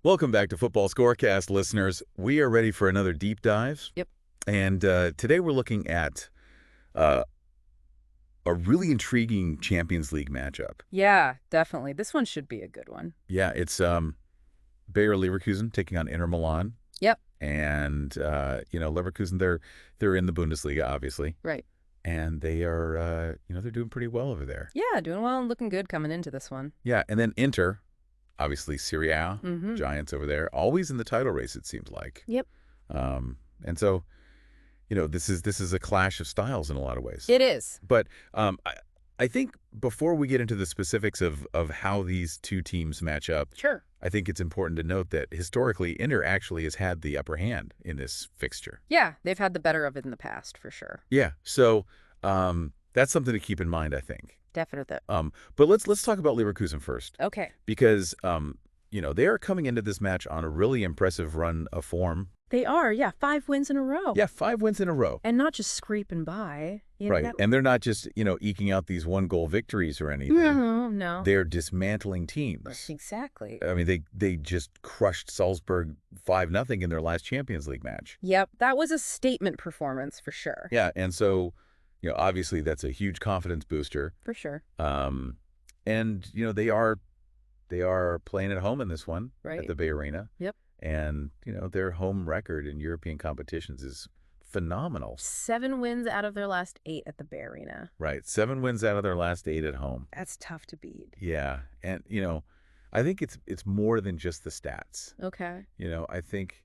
Welcome back to Football Scorecast, listeners. We are ready for another deep dive. Yep. And today we're looking at uh, a really intriguing Champions League matchup. Yeah, definitely. This one should be a good one. Yeah, it's Bayer Leverkusen taking on Inter Milan. Yep. And, Leverkusen, they're in the Bundesliga, obviously. Right. And they are, they're doing pretty well over there. Yeah, doing well and looking good coming into this one. Yeah, and then Inter, obviously Serie A, Mm-hmm. Giants over there, always in the title race, it seems like. Yep. And so, this is a clash of styles in a lot of ways. It is. But I think before we get into the specifics of how these two teams match up, Sure. I think it's important to note that historically, Inter actually has had the upper hand in this fixture. Yeah, they've had the better of it in the past, for sure. Yeah, so that's something to keep in mind, I think. Definitely. But let's talk about Leverkusen first, Okay. because they are coming into this match on a really impressive run of form. They are, yeah, 5 wins in a row. Yeah, 5 wins in a row. And not just scraping by. Right, and they're not just, eking out these one-goal victories or anything. No. They're dismantling teams. Exactly. I mean, they just crushed Salzburg 5-0 in their last Champions League match. Yep, that was a statement performance for sure. Yeah, and so, obviously that's a huge confidence booster. For sure. And, they are playing at home in this one Right. at the Bay Arena. Yep. And, their home record in European competitions is phenomenal. 7 wins out of their last 8 at the Bay Arena. Right, 7 wins out of their last 8 at home. That's tough to beat. Yeah, and, I think it's more than just the stats. Okay. I think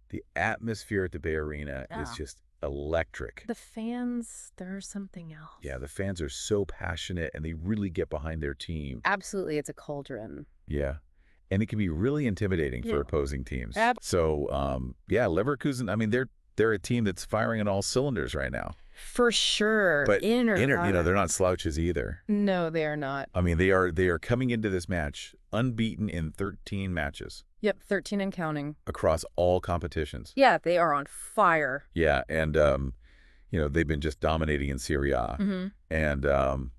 the atmosphere at the Bay Arena is Yeah. just electric. The fans, there's something else. Yeah, the fans are so passionate and they really get behind their team. Absolutely, it's a cauldron. Yeah. And it can be really intimidating Yeah. for opposing teams. So, Leverkusen, I mean, they're a team that's firing on all cylinders right now. For sure. But Inter, Inter, they're not slouches either. No, they are not. I mean, they are coming into this match unbeaten in 13 matches Yep, 13 and counting. across all competitions. Yeah, they are on fire. Yeah, and they've been just dominating in Serie A. Mm-hmm. And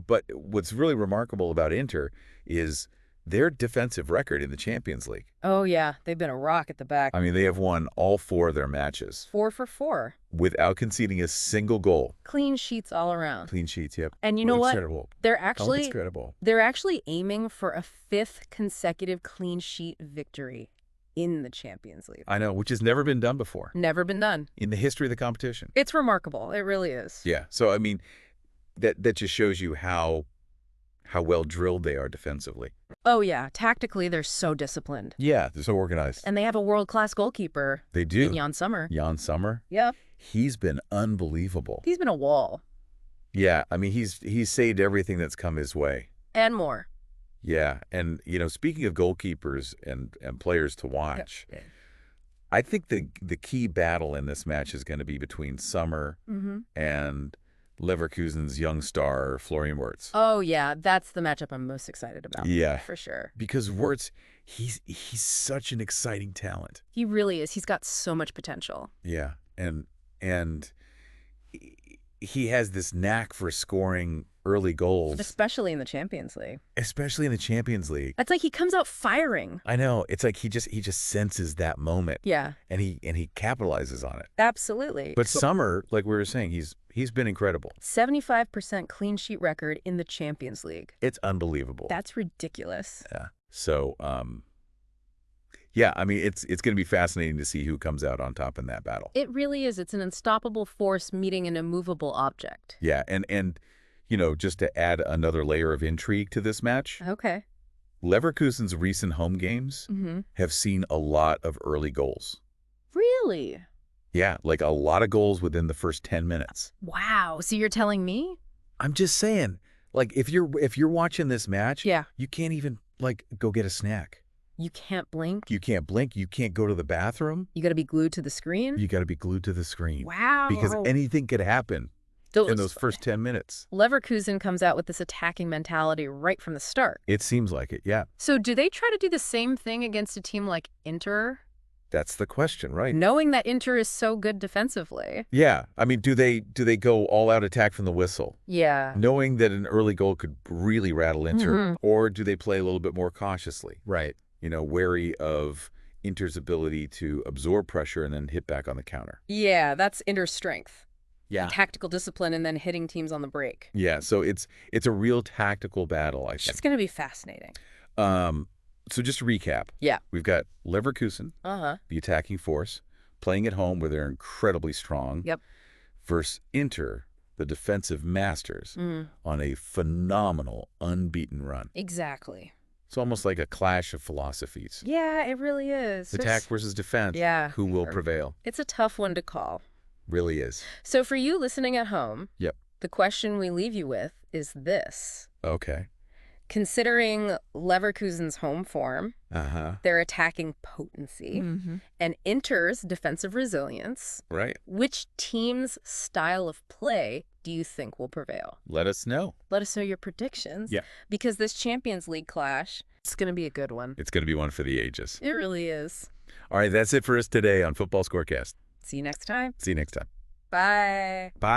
but what's really remarkable about Inter is their defensive record in the Champions League. Oh, yeah, they've been a rock at the back. I mean, they have won all 4 of their matches 4 for 4. without conceding a single goal. Clean sheets all around. Clean sheets, yep. And you know what? Incredible. They're Incredible. actually aiming for a 5th consecutive clean sheet victory in the Champions League. I know, which has never been done before Never been done. in the history of the competition. It's remarkable. It really is. Yeah, so I mean, that just shows you how well drilled they are defensively. Oh, yeah. Tactically, they're so disciplined. Yeah, they're so organized. And they have a world-class goalkeeper. They do. Yann Sommer. Yann Sommer. Yeah. He's been unbelievable. He's been a wall. Yeah, I mean, he's saved everything that's come his way. And more. Yeah, and speaking of goalkeepers and players to watch, Yeah. I think the key battle in this match is going to be between Sommer Mm-hmm. and Leverkusen's young star, Florian Wirtz. Oh, yeah. That's the matchup I'm most excited about. Yeah. For sure. Because Wirtz, he's such an exciting talent. He really is. He's got so much potential. Yeah, and he has this knack for scoring early goals, Especially in the Champions League. especially in the Champions League. It's like he comes out firing. I know, it's like he just senses that moment, Yeah. and he capitalizes on it. Absolutely. But Sommer, like we were saying, he's been incredible. 75% clean sheet record in the Champions League. It's unbelievable. That's ridiculous. Yeah. So, yeah, I mean, it's going to be fascinating to see who comes out on top in that battle. It really is. It's an unstoppable force meeting an immovable object. Yeah, and just to add another layer of intrigue to this match, Okay. Leverkusen's recent home games Mm-hmm. have seen a lot of early goals. Really? Yeah, like a lot of goals within the first 10 minutes. Wow. So you're telling me? I'm just saying, like, if you're watching this match, Yeah. you can't even, like, go get a snack. You can't blink? You can't blink. You can't go to the bathroom. You got to be glued to the screen? You got to be glued to the screen. Wow. Because anything could happen in those first 10 minutes. Leverkusen comes out with this attacking mentality right from the start. It seems like it, yeah. So do they try to do the same thing against a team like Inter? That's the question, right? Knowing that Inter is so good defensively. Yeah. I mean, do they go all-out attack from the whistle? Yeah. Knowing that an early goal could really rattle Inter, Mhm. or do they play a little bit more cautiously? Right. wary of Inter's ability to absorb pressure and then hit back on the counter. Yeah, that's Inter's strength. Yeah. Tactical discipline and then hitting teams on the break. Yeah, so it's a real tactical battle, I It's think. going to be fascinating. So just to recap. Yeah. We've got Leverkusen, Uh-huh. the attacking force, playing at home where they're incredibly strong. Yep. Versus Inter, the defensive masters, on a phenomenal unbeaten run. Exactly. It's almost like a clash of philosophies. Yeah, it really is. Attack versus defense. Yeah. Who will prevail? It's a tough one to call. Really is. So for you listening at home, Yep. the question we leave you with is this. Okay. Considering Leverkusen's home form, their attacking potency, and Inter's defensive resilience, Right. which team's style of play do you think will prevail? Let us know. Let us know your predictions. Yeah. Because this Champions League clash, it's going to be a good one. It's going to be one for the ages. It really is. All right, that's it for us today on Football Scorecast. See you next time. See you next time. Bye. Bye.